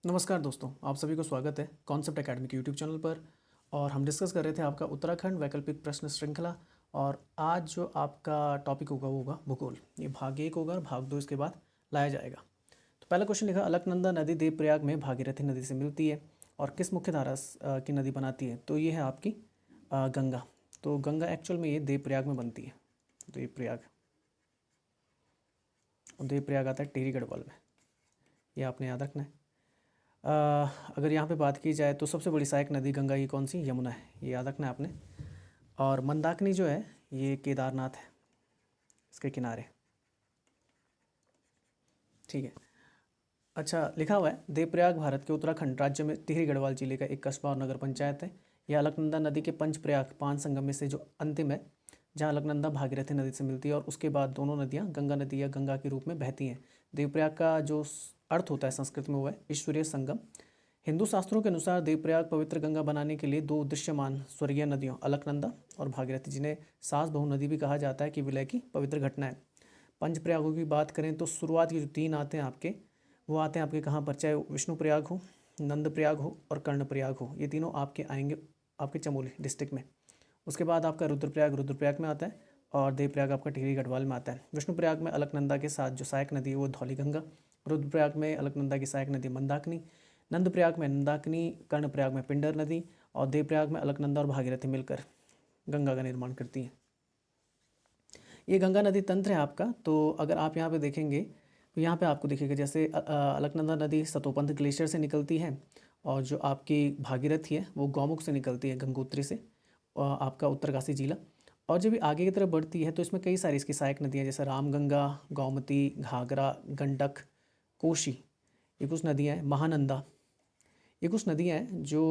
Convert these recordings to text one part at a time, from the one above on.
नमस्कार दोस्तों, आप सभी को स्वागत है कॉन्सेप्ट एकेडमी के यूट्यूब चैनल पर। और हम डिस्कस कर रहे थे आपका उत्तराखंड वैकल्पिक प्रश्न श्रृंखला। और आज जो आपका टॉपिक होगा वो होगा भूगोल। ये भाग 1 होगा और भाग 2 इसके बाद लाया जाएगा। तो पहला क्वेश्चन लिखा, अलकनंदा नदी देवप्रयाग में भागीरथी नदी से मिलती है और किस मुख्य धारा की नदी बनाती है? तो ये है आपकी गंगा। तो गंगा एक्चुअल में ये देवप्रयाग में बनती है। देवप्रयाग, और देवप्रयाग आता है टिहरी गढ़वाल में, ये आपने याद रखना है। अगर यहाँ पे बात की जाए तो सबसे बड़ी सहायक नदी गंगा की कौन सी? यमुना है, ये याद रखना है आपने। और मंदाकिनी जो है ये केदारनाथ है, इसके किनारे। ठीक है। अच्छा, लिखा हुआ है देवप्रयाग भारत के उत्तराखंड राज्य में टिहरी गढ़वाल जिले का एक कस्बा और नगर पंचायत है। यह अलकनंदा नदी के पंचप्रयाग 5 संगम में से जो अंतिम है, जहाँ अलकनंदा भागीरथी नदी से मिलती है और उसके बाद दोनों नदियाँ गंगा नदी या गंगा के रूप में बहती हैं। देवप्रयाग का जो अर्थ होता है संस्कृत में वो है ईश्वरीय संगम। हिंदू शास्त्रों के अनुसार देवप्रयाग पवित्र गंगा बनाने के लिए 2 दृश्यमान स्वर्गीय नदियों अलकनंदा और भागीरथी, जिन्हें सास बहू नदी भी कहा जाता है, की विलय की पवित्र घटना है। पंचप्रयागों की बात करें तो शुरुआत के जो 3 आते हैं आपके, वो आते हैं आपके कहाँ पर? चाहे विष्णु प्रयाग हो, नंद प्रयाग हो और कर्ण प्रयाग हो, ये तीनों आपके आएंगे आपके चमोली डिस्ट्रिक्ट में। उसके बाद आपका रुद्रप्रयाग में आता है और देवप्रयाग आपका टिहरी गढ़वाल में आता है। विष्णुप्रयाग में अलकनंदा के साथ जो सहायक नदी है वो धौली गंगा, रुद्रप्रयाग में अलकनंदा की सहायक नदी मंदाकिनी, नंदप्रयाग में मंदाकिनी, कर्णप्रयाग में पिंडर नदी और देवप्रयाग में अलकनंदा और भागीरथी मिलकर गंगा का निर्माण करती हैं। ये गंगा नदी तंत्र है आपका। तो अगर आप यहाँ पे देखेंगे तो यहाँ पे आपको दिखेगा जैसे अलकनंदा नदी सतोपंथ ग्लेशियर से निकलती है और जो आपकी भागीरथी है वो गौमुख से निकलती है, गंगोत्री से, आपका उत्तरकाशी जिला। और जब ये आगे की तरफ बढ़ती है तो इसमें कई सारी इसकी सहायक नदियाँ जैसे रामगंगा, गोमती, घाघरा, गंडक, कोशी, ये कुछ नदियाँ हैं, महानंदा, ये कुछ नदियाँ हैं जो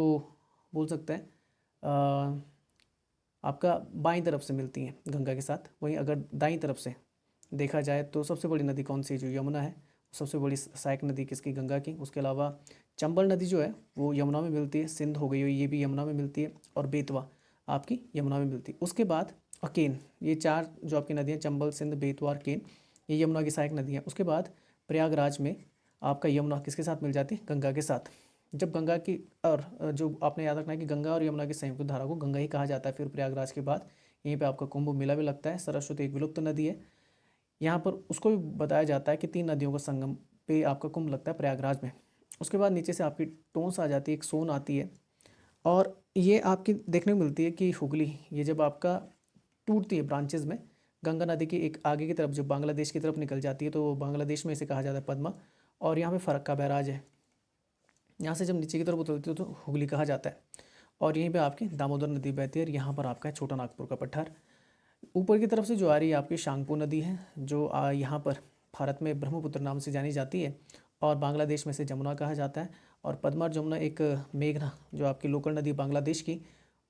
बोल सकते हैं आपका बाईं तरफ से मिलती हैं गंगा के साथ। वहीं अगर दाईं तरफ से देखा जाए तो सबसे बड़ी नदी कौन सी? जो यमुना है, सबसे बड़ी सहायक नदी किसकी? गंगा की। उसके अलावा चंबल नदी जो है वो यमुना में मिलती है, सिंध हो गई हुई ये भी यमुना में मिलती है, और बेतवा आपकी यमुना में मिलती है। उसके बाद और केन, ये 4 जो आपकी नदियाँ, चंबल, सिंध, बेतवा और केन, ये यमुना की सहायक नदियाँ। उसके बाद प्रयागराज में आपका यमुना किसके साथ मिल जाती है? गंगा के साथ। जब गंगा की, और जो आपने याद रखना है कि गंगा और यमुना की संयुक्त धारा को गंगा ही कहा जाता है। फिर प्रयागराज के बाद यहीं पे आपका कुंभ मेला भी लगता है। सरस्वती एक विलुप्त नदी है, यहाँ पर उसको भी बताया जाता है कि 3 नदियों का संगम पे आपका कुंभ लगता है प्रयागराज में। उसके बाद नीचे से आपकी टोंस आ जाती है, एक सोन आती है, और ये आपकी देखने को मिलती है कि हुगली, ये जब आपका टूटती है ब्रांचेज में, गंगा नदी की एक आगे की तरफ जब बांग्लादेश की तरफ निकल जाती है तो बांग्लादेश में इसे कहा जाता है पद्मा। और यहाँ पे फरक्का बैराज है, यहाँ से जब नीचे की तरफ उतरती है तो हुगली कहा जाता है। और यहीं पे आपकी दामोदर नदी बहती है और यहाँ पर आपका है छोटा नागपुर का पठार। ऊपर की तरफ से जो आ रही है आपकी शांगपू नदी है, जो यहाँ पर भारत में ब्रह्मपुत्र नाम से जानी जाती है और बांग्लादेश में से जमुना कहा जाता है। और पद्मा और जमुना एक मेघना, जो आपकी लोकल नदी बांग्लादेश की,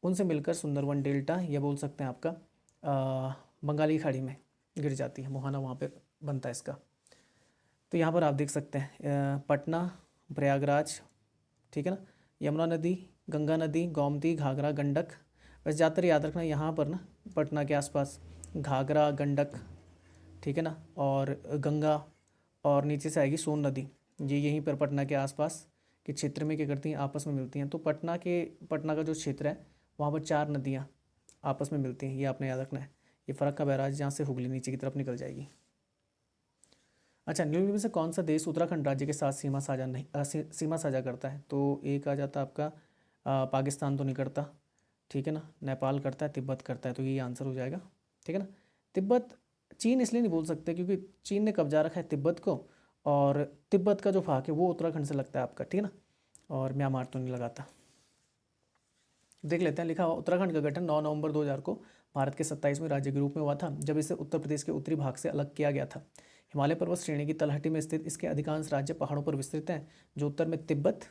उनसे मिलकर सुंदरवन डेल्टा, या बोल सकते हैं आपका बंगाली खाड़ी में गिर जाती है। मोहाना वहाँ पे बनता है इसका। तो यहाँ पर आप देख सकते हैं पटना, प्रयागराज, ठीक है ना, यमुना नदी, गंगा नदी, गोमती, घाघरा, गंडक। वैसे ज़्यादातर याद रखना यहाँ पर ना, पटना के आसपास घाघरा, गंडक, ठीक है ना, और गंगा, और नीचे से आएगी सोन नदी। ये यहीं पर पटना के आसपास के क्षेत्र में क्या करती हैं? आपस में मिलती हैं। तो पटना का जो क्षेत्र है वहाँ पर 4 नदियाँ आपस में मिलती हैं, ये आपने याद रखना है। ये फरक्का बैराज जहाँ से हुगली नीचे की तरफ निकल जाएगी। अच्छा, निम्नलिखित में से कौन सा देश उत्तराखंड राज्य के साथ सीमा साझा नहीं सीमा साझा करता है? तो एक आ जाता है आपका पाकिस्तान तो नहीं करता, ठीक है ना, नेपाल करता है, तिब्बत करता है, तो ये आंसर हो जाएगा, ठीक है ना। तिब्बत, चीन इसलिए नहीं बोल सकते क्योंकि चीन ने कब्जा रखा है तिब्बत को, और तिब्बत का जो भाग है वो उत्तराखंड से लगता है आपका, ठीक है ना, और म्यांमार तो नहीं लगाता। देख लेते हैं, लिखा हुआ उत्तराखंड का गठन 9 नवंबर 2000 को भारत के 27वें राज्य के रूप में हुआ था, जब इसे उत्तर प्रदेश के उत्तरी भाग से अलग किया गया था। हिमालय पर्वत श्रेणी की तलहटी में स्थित इसके अधिकांश राज्य पहाड़ों पर विस्तृत हैं, जो उत्तर में तिब्बत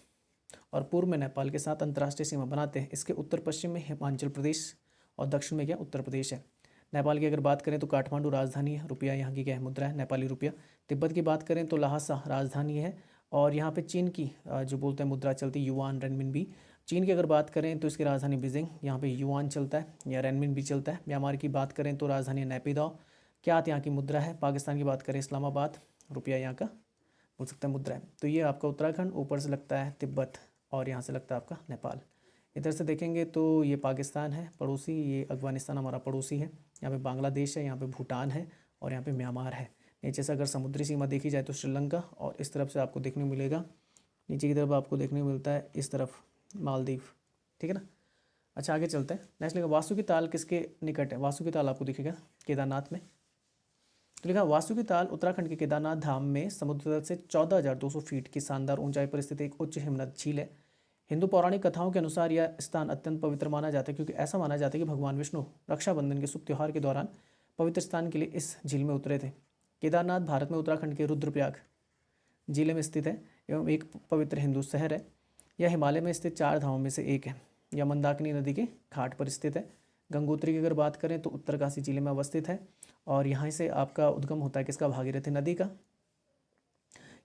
और पूर्व में नेपाल के साथ अंतर्राष्ट्रीय सीमा बनाते हैं। इसके उत्तर पश्चिम में हिमाचल प्रदेश और दक्षिण में क्या? उत्तर प्रदेश है। नेपाल की अगर बात करें तो काठमांडू राजधानी है, रुपया यहाँ की क्या है? मुद्रा है, नेपाली रुपया। तिब्बत की बात करें तो लहासा राजधानी है, और यहाँ पे चीन की जो बोलते हैं मुद्रा चलती है, युआन, रेनमिनबी। चीन की अगर बात करें तो इसकी राजधानी बीजिंग, यहाँ पे युआन चलता है या रेनमिनबी चलता है। म्यांमार की बात करें तो राजधानी नैपीदाव, क्या यहाँ की मुद्रा है। पाकिस्तान की बात करें इस्लामाबाद, रुपया यहाँ का बोल सकते हैं मुद्रा है। तो ये आपका उत्तराखंड, ऊपर से लगता है तिब्बत और यहाँ से लगता है आपका नेपाल। इधर से देखेंगे तो ये पाकिस्तान है पड़ोसी, ये अफगानिस्तान हमारा पड़ोसी है, यहाँ पे बांग्लादेश है, यहाँ पे भूटान है और यहाँ पे म्यांमार है। नीचे से अगर समुद्री सीमा देखी जाए तो श्रीलंका, और इस तरफ से आपको देखने को मिलेगा, नीचे की तरफ आपको देखने को मिलता है इस तरफ मालदीव। ठीक है ना। अच्छा आगे चलते हैं। नेक्स्ट लिखा वासुकी ताल किसके निकट है। वासुकी ताल आपको दिखेगा केदारनाथ में। तो लिखा वासुकी ताल उत्तराखंड के केदारनाथ धाम में समुद्र तल से 14,200 फीट की शानदार ऊंचाई पर स्थित एक उच्च हिमनद झील है। हिंदू पौराणिक कथाओं के अनुसार यह स्थान अत्यंत पवित्र माना जाता है, क्योंकि ऐसा माना जाता है कि भगवान विष्णु रक्षाबंधन के शुभ त्यौहार के दौरान पवित्र स्थान के लिए इस झील में उतरे थे। केदारनाथ भारत में उत्तराखंड के रुद्रप्रयाग जिले में स्थित है एवं एक पवित्र हिंदू शहर है। यह हिमालय में स्थित 4 धामों में से एक है। यह मंदाकिनी नदी के घाट पर स्थित है। गंगोत्री की अगर बात करें तो उत्तरकाशी जिले में अवस्थित है और यहाँ से आपका उद्गम होता है किसका, भागीरथी नदी का।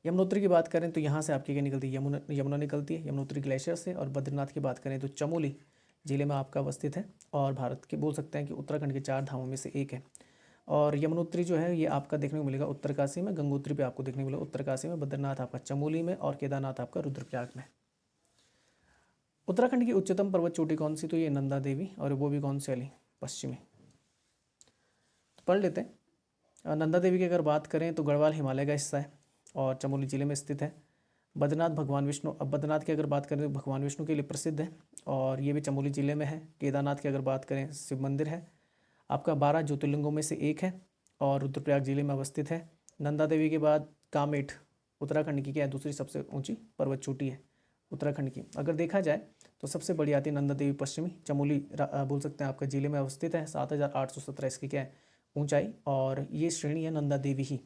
यमुनोत्री की बात करें तो यहाँ से आपकी क्या निकलती है, यमुना निकलती है यमुनोत्री ग्लेशियर से। और बद्रीनाथ की बात करें तो चमोली जिले में आपका अवस्थित है और भारत के बोल सकते हैं कि उत्तराखंड के 4 धामों में से एक है। और यमुनोत्री जो है ये आपका देखने को मिलेगा उत्तरकाशी में, गंगोत्री पे आपको देखने को मिलेगा उत्तरकाशी में, बद्रीनाथ आपका चमोली में और केदारनाथ आपका रुद्रप्रयाग में। उत्तराखंड की उच्चतम पर्वत चोटी कौन सी, तो ये नंदा देवी, और वो भी कौन सी वाली, पश्चिमी। तो पढ़ लेते हैं। नंदा देवी की अगर बात करें तो गढ़वाल हिमालय का हिस्सा है और चमोली जिले में स्थित है। बद्रीनाथ भगवान विष्णु, अब बद्रीनाथ की अगर बात करें तो भगवान विष्णु के लिए प्रसिद्ध है और ये भी चमोली जिले में है। केदारनाथ की अगर बात करें शिव मंदिर है, आपका 12 ज्योतिर्लिंगों में से एक है और रुद्रप्रयाग जिले में अवस्थित है। नंदा देवी के बाद कामेट उत्तराखंड की क्या है, दूसरी सबसे ऊंची पर्वत चोटी है उत्तराखंड की। अगर देखा जाए तो सबसे बड़ी आती है नंदा देवी पश्चिमी, चमोली बोल सकते हैं आपका जिले में अवस्थित है। 7,817 इसकी क्या है ऊंचाई, और ये श्रेणी है नंदा देवी ही।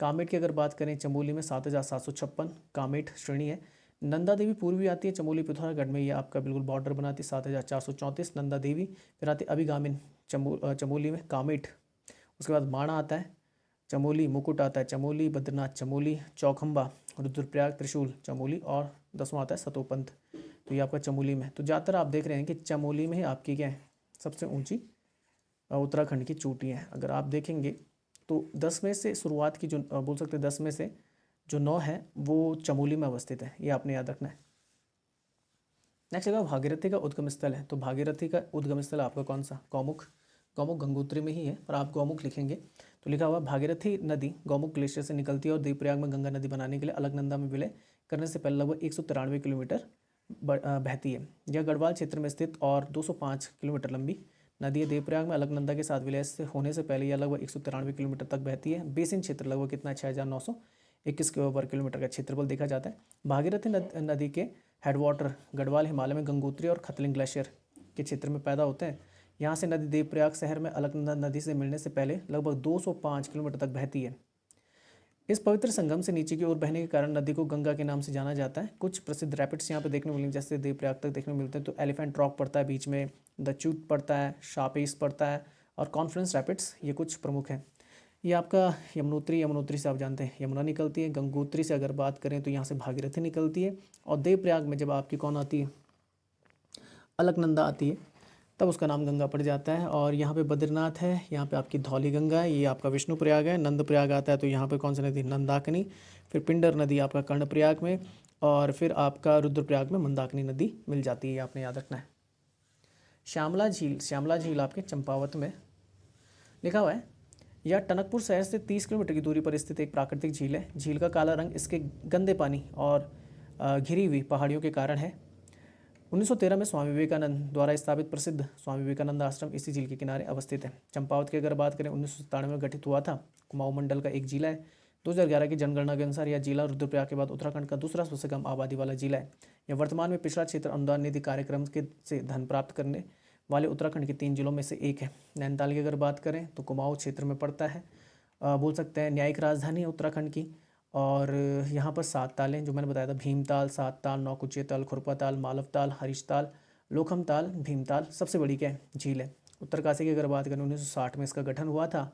कामेट की अगर बात करें चमोली में 7,756 कामेट श्रेणी है। नंदा देवी पूर्वी आती है चमोली पिथौरागढ़ में, ये आपका बिल्कुल बॉर्डर बनाती है 7,434 नंदा देवी। फिर आती है अभिगामिन चमोली में कामेट, उसके बाद माणा आता है चमोली, मुकुट आता है चमोली, बद्रीनाथ चमोली, चौखंबा रुद्रप्रयाग, त्रिशूल चमोली और 10वां आता है सतोपंथ। तो ये आपका चमोली में। तो ज़्यादातर आप देख रहे हैं कि चमोली में ही आपकी क्या है सबसे ऊंची उत्तराखंड की चोटी है। अगर आप देखेंगे तो 10 में से शुरुआत की जो बोल सकते हैं 10 में से जो 9 है वो चमोली में अवस्थित है, ये आपने याद रखना है। नेक्स्ट जगह भागीरथी का उद्गम स्थल है। तो भागीरथी का उद्गम स्थल आपका कौन सा, गौमुख। गौमुख गंगोत्री में ही है पर आप गौमुख लिखेंगे। तो लिखा हुआ भागीरथी नदी गौमुख ग्लेशियर से निकलती है और देवप्रयाग में गंगा नदी बनाने के लिए अलकनंदा में विलय करने से पहले लगभग 193 किलोमीटर बहती है। यह गढ़वाल क्षेत्र में स्थित और 205 किलोमीटर लंबी नदी है। देवप्रयाग में अलकनंदा के साथ विलय से होने से पहले यह लगभग 193 किलोमीटर तक बहती है। बेसिन क्षेत्र लगभग कितना, 6,921 वर्ग किलोमीटर का क्षेत्रफल देखा जाता है। भागीरथी नदी के हेडवाटर गढ़वाल हिमालय में गंगोत्री और खतलिंग ग्लेशियर के क्षेत्र में पैदा होते हैं। यहाँ से नदी देवप्रयाग शहर में अलकनंदा नदी से मिलने से पहले लगभग 205 किलोमीटर तक बहती है। इस पवित्र संगम से नीचे की ओर बहने के कारण नदी को गंगा के नाम से जाना जाता है। कुछ प्रसिद्ध रैपिड्स यहाँ पे देखने को मिलेंगे, जैसे देवप्रयाग तक देखने को मिलते हैं। तो एलिफेंट रॉक पड़ता है बीच में, द च्यूट पड़ता है, शापेस पड़ता है और कॉन्फ्रेंस रैपिड्स, ये कुछ प्रमुख हैं। ये आपका यमुनोत्री से आप जानते हैं यमुना निकलती है। गंगोत्री से अगर बात करें तो यहाँ से भागीरथी निकलती है और देवप्रयाग में जब आपकी कौन आती है, अलकनंदा आती है, तब उसका नाम गंगा पड़ जाता है। और यहाँ पे बद्रीनाथ है, यहाँ पे आपकी धौली गंगा है, ये आपका विष्णु प्रयाग है। नंद प्रयाग आता है तो यहाँ पे कौन सी नदी, नंदाकिनी। फिर पिंडर नदी आपका कर्णप्रयाग में, और फिर आपका रुद्रप्रयाग में मंदाकिनी नदी मिल जाती है, ये आपने याद रखना है। श्यामला झील आपके चंपावत में लिखा हुआ है। यह टनकपुर शहर से 30 किलोमीटर की दूरी पर स्थित एक प्राकृतिक झील है। झील का काला रंग इसके गंदे पानी और घिरी हुई पहाड़ियों के कारण है। 1913 में स्वामी विवेकानंद द्वारा स्थापित प्रसिद्ध स्वामी विवेकानंद आश्रम इसी झील के किनारे अवस्थित है। चंपावत की अगर बात करें 1997 में गठित हुआ था, कुमाऊं मंडल का एक जिला है। 2011 की जनगणना के अनुसार यह जिला रुद्रप्रयाग के बाद उत्तराखंड का दूसरा सबसे कम आबादी वाला जिला है। यह वर्तमान में पिछड़ा क्षेत्र अनुदान निधि कार्यक्रम के से धन प्राप्त करने वाले उत्तराखंड के 3 जिलों में से एक है। नैनीताल की अगर बात करें तो कुमाऊं क्षेत्र में पड़ता है, बोल सकते हैं न्यायिक राजधानी है उत्तराखंड की। और यहाँ पर 7 ताल हैं जो मैंने बताया था, भीमताल, 7 ताल, नौकुचिया ताल, खुरपा ताल, मालव ताल, हरीश ताल, लोखम ताल, भीमताल। सबसे बड़ी क्या है, झील है। उत्तरकाशी की अगर बात करें 1960 में इसका गठन हुआ था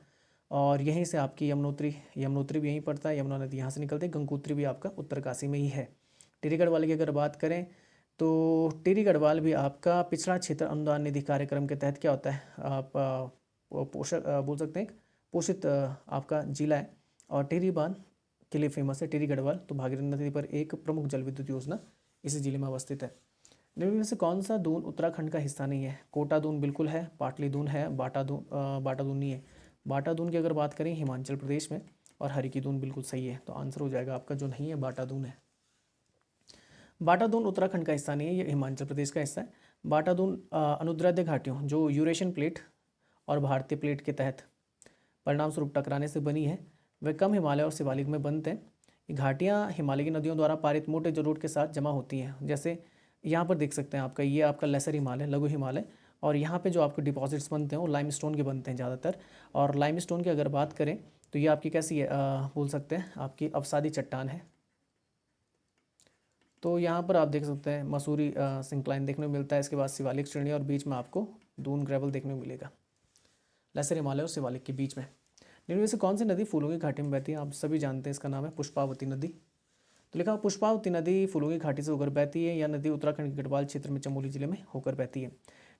और यहीं से आपकी यमुनोत्री भी यहीं पड़ता है, यमुना नदी यहाँ से निकलती है। गंगोत्री भी आपका उत्तरकाशी में ही है। टिहरी गढ़वाल की अगर बात करें तो टिहरी गढ़वाल भी आपका पिछड़ा क्षेत्र अनुदान निधि कार्यक्रम के तहत क्या होता है, आप पोषक बोल सकते हैं पोषित आपका जिला है। और टिहरी बांध के लिए फेमस है टिहरी गढ़वाल, तो भागीरथी नदी पर एक प्रमुख जल विद्युत योजना इसी जिले में अवस्थित है। निम्न में से कौन सा दून उत्तराखंड का हिस्सा नहीं है? कोटा दून बिल्कुल है, पाटली दून है, बाटा दून नहीं है। बाटा दून की अगर बात करें हिमाचल प्रदेश में, और हरिकी दून बिल्कुल सही है, तो आंसर हो जाएगा आपका जो नहीं है बाटा दून है। बाटा दून उत्तराखंड का हिस्सा नहीं है, ये हिमाचल प्रदेश का हिस्सा है। बाटा दून अनुद्रव्य घाटियों जो यूरेशियन प्लेट और भारतीय प्लेट के तहत परिणाम स्वरूप टकराने से बनी है, वे कम हिमालय और शिवालिक में बनते हैं। ये घाटियाँ हिमालय की नदियों द्वारा पारित मोटे जलोढ़ के साथ जमा होती हैं। जैसे यहाँ पर देख सकते हैं आपका, ये आपका लेसर हिमालय, लघु हिमालय, और यहाँ पे जो आपके डिपॉजिट्स बनते हैं वो लाइमस्टोन के बनते हैं ज़्यादातर। और लाइमस्टोन की अगर बात करें तो ये आपकी कैसी है, बोल सकते हैं आपकी अवसादी चट्टान है। तो यहाँ पर आप देख सकते हैं मसूरी सिंक्लाइन देखने को मिलता है, इसके बाद शिवालिक श्रेणी, और बीच में आपको दून ग्रेवल देखने को मिलेगा लेसर हिमालय और शिवालिक के बीच में। निम्न में से कौन सी नदी फूलों की घाटी में बहती है? आप सभी जानते हैं, इसका नाम है पुष्पावती नदी। तो लिखा पुष्पावती नदी फूलों की घाटी से होकर बहती है। यह नदी उत्तराखंड के गढ़वाल क्षेत्र में चमोली जिले में होकर बहती है।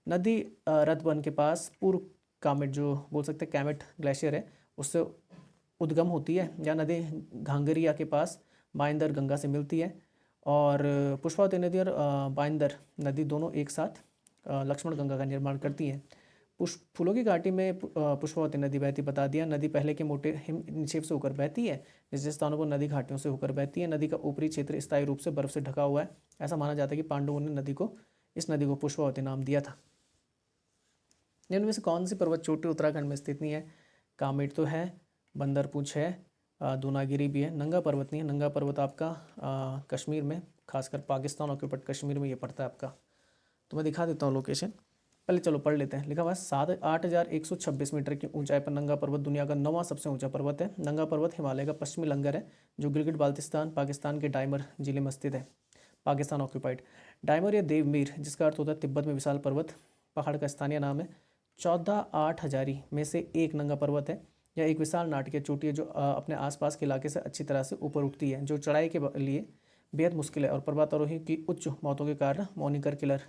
नदी रतबन के पास पूर्व कामेट, जो बोल सकते हैं कैमेट ग्लेशियर है, उससे उद्गम होती है। यह नदी घांगरिया के पास बाइंदर गंगा से मिलती है। और पुष्पावती नदी और बाइंदर नदी दोनों एक साथ लक्ष्मण गंगा का निर्माण करती हैं। फूलों की घाटी में पुष्पावती नदी बहती बता दिया। नदी पहले के मोटे हिम निक्षेप से होकर बहती है, जिस स्थानों पर नदी घाटियों से होकर बहती है। नदी का ऊपरी क्षेत्र स्थायी रूप से बर्फ से ढका हुआ है। ऐसा माना जाता है कि पांडवों ने इस नदी को पुष्पावती नाम दिया था। निम्न में से कौन सी पर्वत चोटी उत्तराखंड में स्थित नहीं है? कामेट तो है, बंदरपुछ है, दूनागिरी भी है, नंगा पर्वत नहीं है। नंगा पर्वत आपका कश्मीर में, खासकर पाकिस्तान ऑक्यूपाइड कश्मीर में ये पड़ता है आपका। तो मैं दिखा देता हूँ लोकेशन, पहले चलो पढ़ लेते हैं। लिखा हुआ है 8,126 मीटर की ऊंचाई पर नंगा पर्वत दुनिया का 9वां सबसे ऊंचा पर्वत है। नंगा पर्वत हिमालय का पश्चिमी लंगर है, जो गिलगिट बाल्टिस्तान पाकिस्तान के डायमर जिले में स्थित है, पाकिस्तान ऑक्यूपाइड। डायमर या देवमीर, जिसका अर्थ होता है तिब्बत में विशाल पर्वत, पहाड़ का स्थानीय नाम है। 14,800 में से एक नंगा पर्वत है। यह एक विशाल नाटकीय चोटी है जो अपने आसपास के इलाके से अच्छी तरह से ऊपर उठती है, जो चढ़ाई के लिए बेहद मुश्किल है, और पर्वतारोही की उच्च मौतों के कारण मॉनिकर किलर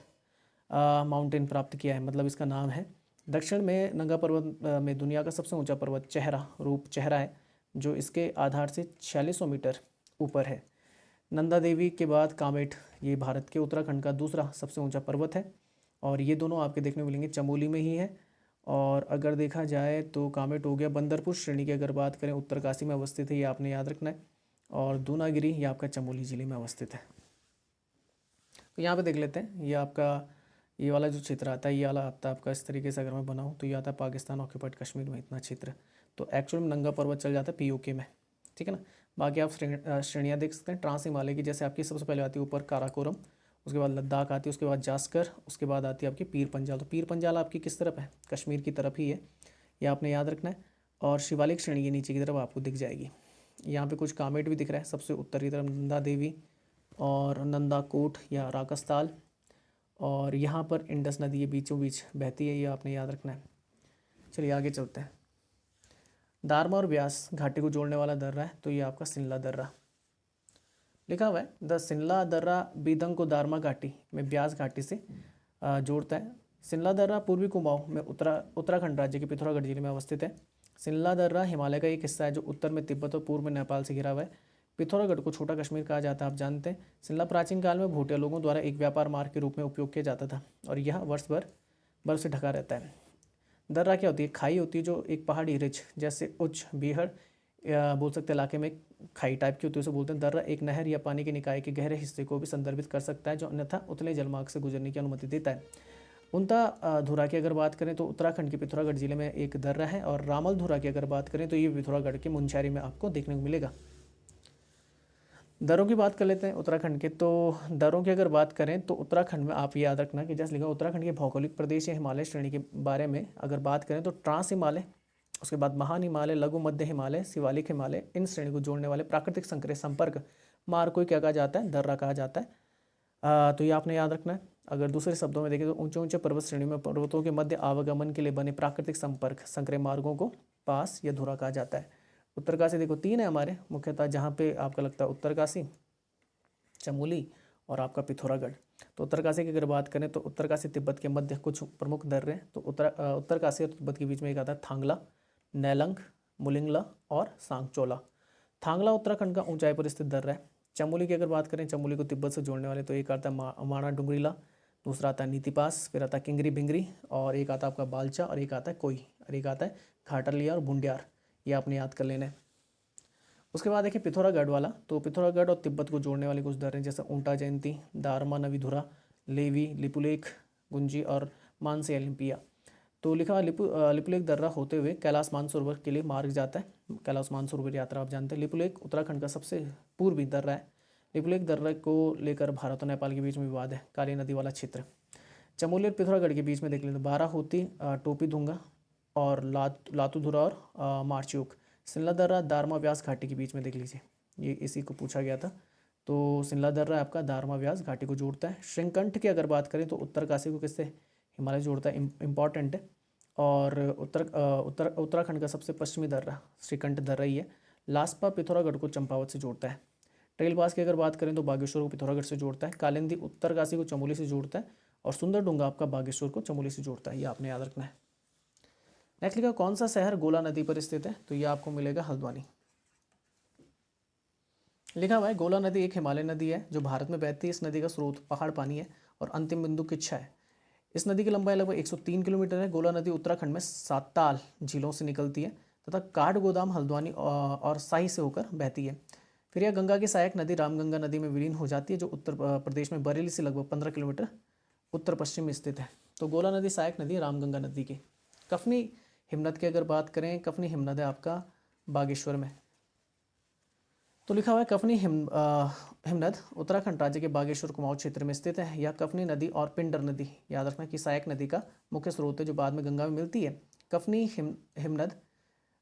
माउंटेन प्राप्त किया है, मतलब इसका नाम है। दक्षिण में नंगा पर्वत में दुनिया का सबसे ऊंचा पर्वत चेहरा है, जो इसके आधार से 4600 मीटर ऊपर है। नंदा देवी के बाद कामेट, ये भारत के उत्तराखंड का दूसरा सबसे ऊंचा पर्वत है, और ये दोनों आपके देखने को मिलेंगे चमोली में ही है। और अगर देखा जाए तो कामेट हो गया। बंदरपुर श्रेणी की अगर बात करें उत्तरकाशी में अवस्थित है, ये आपने याद रखना है। और दूनागिरी ये आपका चमोली जिले में अवस्थित है। तो यहाँ पे देख लेते हैं, ये आपका ये वाला जो क्षेत्र आता है, ये वाला आता है आपका इस तरीके से अगर मैं बनाऊँ तो ये आता है पाकिस्तान ऑक्यूपाइड कश्मीर में इतना क्षेत्र। तो एक्चुअल में नंगा पर्वत चल जाता है पीओके में, ठीक है ना। बाकी आप श्रेणियाँ देख सकते हैं ट्रांस हिमालय की, जैसे आपकी सबसे पहले आती है ऊपर काराकोरम, उसके बाद लद्दाख आती है, उसके बाद जास्कर, उसके बाद आती है आपकी पीर पंजाल। तो पीर पंजाल आपकी किस तरफ है? कश्मीर की तरफ ही है, ये आपने याद रखना है। और शिवालिक श्रेणी के नीचे की तरफ आपको दिख जाएगी। यहाँ पे कुछ कामेट भी दिख रहा है, सबसे उत्तरी तरफ नंदा देवी और नंदा कोट या राकस्ताल, और यहाँ पर इंडस नदी ये बीचों बीच बहती है, ये आपने याद रखना है। चलिए आगे चलते हैं। दारमा और ब्यास घाटी को जोड़ने वाला दर्रा है, तो ये आपका सिनला दर्रा लिखा हुआ है। द सिनला दर्रा बीदंग को दारमा घाटी में ब्यास घाटी से जोड़ता है। सिनला दर्रा पूर्वी कुमाऊं में उत्तराखंड राज्य के पिथौरागढ़ जिले में अवस्थित है। सिनला दर्रा हिमालय का एक हिस्सा है जो उत्तर में तिब्बत और पूर्व में नेपाल से घिरा हुआ है। पिथौरागढ़ को छोटा कश्मीर कहा जाता है, आप जानते हैं। सिनला प्राचीन काल में भूटिया लोगों द्वारा एक व्यापार मार्ग के रूप में उपयोग किया जाता था, और यह वर्ष भर बर्फ से ढका रहता है। दर्रा क्या होती है? खाई होती है, जो एक पहाड़ी रिच जैसे उच्च बीहड़ या बोल सकते हैं इलाके में खाई टाइप की होती है, उसे बोलते हैं दर्रा। एक नहर या पानी के निकाय के गहरे हिस्से को भी संदर्भित कर सकता है, जो अन्यथा उतले जलमार्ग से गुजरने की अनुमति देता है। उनता धुरा की अगर बात करें तो उत्तराखंड के पिथौरागढ़ जिले में एक दर्रा है, और रामल धुरा की अगर बात करें तो ये पिथौरागढ़ के मुनस्यारी में आपको देखने को मिलेगा। दरों की बात कर लेते हैं उत्तराखंड के। तो दरों की अगर बात करें तो उत्तराखंड में आप याद रखना कि जैसे लिखा उत्तराखंड के भौगोलिक प्रदेश या हिमालय श्रेणी के बारे में अगर बात करें तो ट्रांस हिमालय, उसके बाद महान हिमालय, लघु मध्य हिमालय, शिवालिक हिमालय, इन श्रेणी को जोड़ने वाले प्राकृतिक संकरे संपर्क मार्ग को क्या कहा जाता है? दर्रा कहा जाता है। तो ये आपने याद रखना है। अगर दूसरे शब्दों में देखें तो ऊंचे ऊंचे पर्वत श्रेणी में पर्वतों के मध्य आवागमन के लिए बने प्राकृतिक संपर्क संकरे मार्गों को पास या धुरा कहा जाता है। उत्तरकाशी देखो 3 है हमारे मुख्यतः, जहाँ पे आपका लगता है उत्तरकाशी, चमोली और आपका पिथौरागढ़। तो उत्तरकाशी की अगर बात करें तो उत्तरकाशी तिब्बत के मध्य कुछ प्रमुख दर्रे हैं। तो उत्तरकाशी और तिब्बत के बीच में एक आता है थांगला, नेलंग, मुलिंगला और सांगचोला। थांगला उत्तराखंड का ऊंचाई पर स्थित दर्रा है। चमोली की अगर बात करें, चमोली को तिब्बत से जोड़ने वाले, तो एक आता है माणा डुंगरीला, दूसरा आता है नीति पास, फिर आता है किंगरी बिंगरी, और एक आता है आपका बालचा, और एक आता है कोई, और एक आता है घाटरलिया और बुंडियार। ये आपने याद कर लेना है। उसके बाद देखिए पिथौरागढ़ वाला, तो पिथौरागढ़ और तिब्बत को जोड़ने वाले कुछ दर्रे जैसे ऊंटा जयंती, दारमा नवीधुरा, लेवी, लिपुलेख, गुंजी और मानसी ओलंपिया। तो लिखा हुआ लिपुलेख दर्रा होते हुए कैलाश मानसरोवर के लिए मार्ग जाता है। कैलाश मानसरोवर यात्रा आप जानते हैं। लिपुलेख उत्तराखंड का सबसे पूर्वी दर्रा है। लिपुलेख दर्रा को लेकर भारत और नेपाल के बीच में विवाद है, काली नदी वाला क्षेत्र। चमोली और पिथौरागढ़ के बीच में देख लेते, बारह होती, टोपी धुंगा और लातूधुरा और मारचूक। सिल्ला दर्रा दारमा व्यास घाटी के बीच में देख लीजिए, ये इसी को पूछा गया था। तो सिल्ला दर्रा आपका दारमा व्यास घाटी को जोड़ता है। श्रीकंठ की अगर बात करें तो उत्तरकाशी को किससे, हिमालय जोड़ता है, इंपॉर्टेंट है। और उत्तराखंड का सबसे पश्चिमी दर्रा श्रीकंठ दर्रा ही है। लास्पा पिथौरागढ़ को चंपावत से जोड़ता है। ट्रेल पास की अगर बात करें तो बागेश्वर को पिथौरागढ़ से जोड़ता है। कालिंदी उत्तरकाशी को चमोली से जोड़ता है, और सुंदर डूंगा आपका बागेश्वर को चमोली से जोड़ता है। ये आपने याद रखना है। नेक्स्ट लिखा, कौन सा शहर गोला नदी पर स्थित है, तो ये आपको मिलेगा हल्द्वानी। लिखा हुआ है गोला नदी एक हिमालय नदी है जो भारत में बहती है। इस नदी का स्रोत पहाड़ पानी है और अंतिम बिंदु किच्छा है। इस नदी की लंबाई लगभग 103 किलोमीटर है। गोला नदी उत्तराखंड में साताल झीलों से निकलती है तथा काठगोदाम, हल्द्वानी और साही से होकर बहती है। फिर यह गंगा की सहायक नदी रामगंगा नदी में विलीन हो जाती है, जो उत्तर प्रदेश में बरेली से लगभग 15 किलोमीटर उत्तर पश्चिम में स्थित है। तो गोला नदी सहायक नदी रामगंगा नदी की। कफनी हिमनद की अगर बात करें, कफनी हिमनद है आपका बागेश्वर में। तो लिखा हुआ है कफनी हिमनद उत्तराखंड राज्य के बागेश्वर कुमाऊं क्षेत्र में स्थित है। यह कफनी नदी और पिंडर नदी, याद रखना कि सहायक नदी का मुख्य स्रोत है जो बाद में गंगा में मिलती है। कफनी हिमनद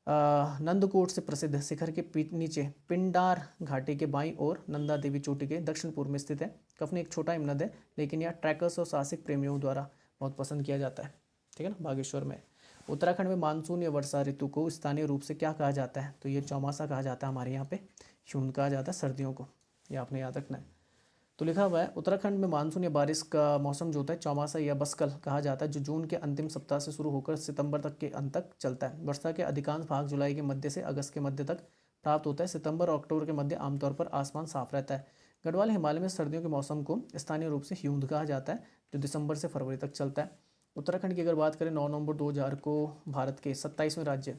नंदकोट से प्रसिद्ध शिखर के नीचे पिंडार घाटी के बाईं ओर नंदा देवी चोटी के दक्षिण पूर्व में स्थित है। कफनी एक छोटा हिमनद है, लेकिन यह ट्रैकर्स और साहसिक प्रेमियों द्वारा बहुत पसंद किया जाता है। ठीक है ना, बागेश्वर में। उत्तराखंड में मानसून या वर्षा ऋतु को स्थानीय रूप से क्या कहा जाता है, तो ये चौमासा कहा जाता है। हमारे यहाँ पे ह्यून कहा जाता है सर्दियों को, ये आपने याद रखना है। तो लिखा हुआ है उत्तराखंड में मानसून या बारिश का मौसम जो होता है चौमासा या बसकल कहा जाता है, जो जून के अंतिम सप्ताह से शुरू होकर सितंबर तक के अंत तक चलता है। वर्षा के अधिकांश भाग जुलाई के मध्य से अगस्त के मध्य तक प्राप्त होता है। सितंबर और अक्टूबर के मध्य आमतौर पर आसमान साफ रहता है। गढ़वाल हिमालय में सर्दियों के मौसम को स्थानीय रूप से ह्यूंद कहा जाता है, जो दिसंबर से फरवरी तक चलता है। उत्तराखंड की अगर बात करें, 9 नवंबर 2000 को भारत के 27वें राज्य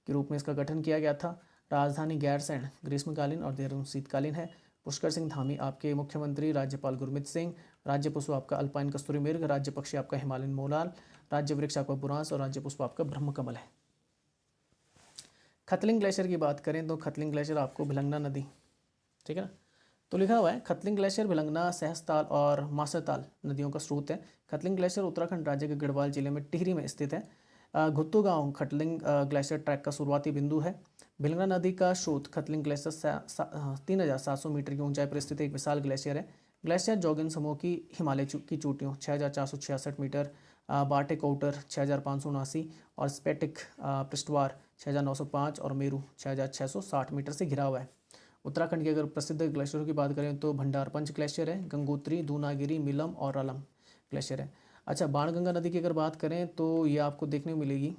के रूप में इसका गठन किया गया था। राजधानी गैरसैंण ग्रीष्मकालीन और देहरादून शीतकालीन है। पुष्कर सिंह धामी आपके मुख्यमंत्री, राज्यपाल गुरमीत सिंह, राज्य पशु आपका अल्पाइन कस्तूरी मृग, राज्य पक्षी आपका हिमालयन मोलाल, राज्य वृक्ष आपका बुरांस और राज्य पुष्प आपका ब्रह्मकमल है। खतलिंग ग्लेशियर की बात करें तो खतलिंग ग्लेशियर आपको भिलंगना नदी, ठीक है ना। तो लिखा हुआ है खतलिंग ग्लेशियर भिलंगना, सहसताल और मासरताल नदियों का स्रोत है। खतलिंग ग्लेशियर उत्तराखंड राज्य के गढ़वाल जिले में टिहरी में स्थित है। घुत्तू गांव खतलिंग ग्लेशियर ट्रैक का शुरुआती बिंदु है। भिलंगना नदी का स्रोत खतलिंग ग्लेशियर 3700 मीटर की ऊंचाई पर स्थित एक विशाल ग्लेशियर है। ग्लेशियर जोगिन समूह की हिमालय की चोटियों 6466 मीटर, बार्टिक आउटर 6579 और स्पेटिक पृष्ठवार 6905 और मेरू 6660 मीटर से घिरा हुआ है। उत्तराखंड के अगर प्रसिद्ध ग्लेशियरों की बात करें तो भंडारपंच ग्लेशियर है, गंगोत्री, दूनागिरी, मिलम और रलम ग्लेशियर है। अच्छा, बाणगंगा नदी की अगर बात करें तो ये आपको देखने को मिलेगी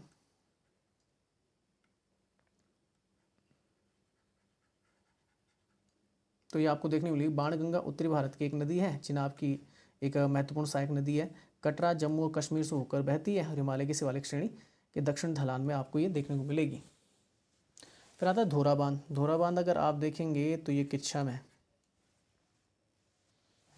बाणगंगा उत्तरी भारत की एक नदी है। चिनाब की एक महत्वपूर्ण सहायक नदी है। कटरा, जम्मू और कश्मीर से होकर बहती है और हिमालय की शिवालिक श्रेणी के दक्षिण ढलान में आपको ये देखने को मिलेगी। फिर आता है धोरा बांध। धोरा बांध अगर आप देखेंगे तो ये किच्छा में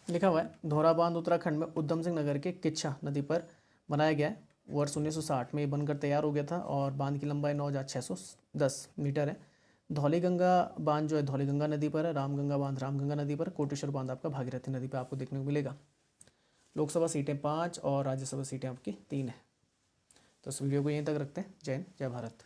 लिखा हुआ है। धोरा बांध उत्तराखंड में उधम सिंह नगर के किच्छा नदी पर बनाया गया है। वर्ष 1960 में ये बनकर तैयार हो गया था और बांध की लंबाई 9610 मीटर है। धौलीगंगा बांध जो है धौलीगंगा नदी पर है। रामगंगा बांध रामगंगा नदी पर। कोटेश्वर बांध आपका भागीरथी नदी पर आपको देखने को मिलेगा। लोकसभा सीटें 5 और राज्यसभा सीटें आपकी 3 है। तो इस वीडियो को यहीं तक रखते हैं। जय हिंद, जय भारत।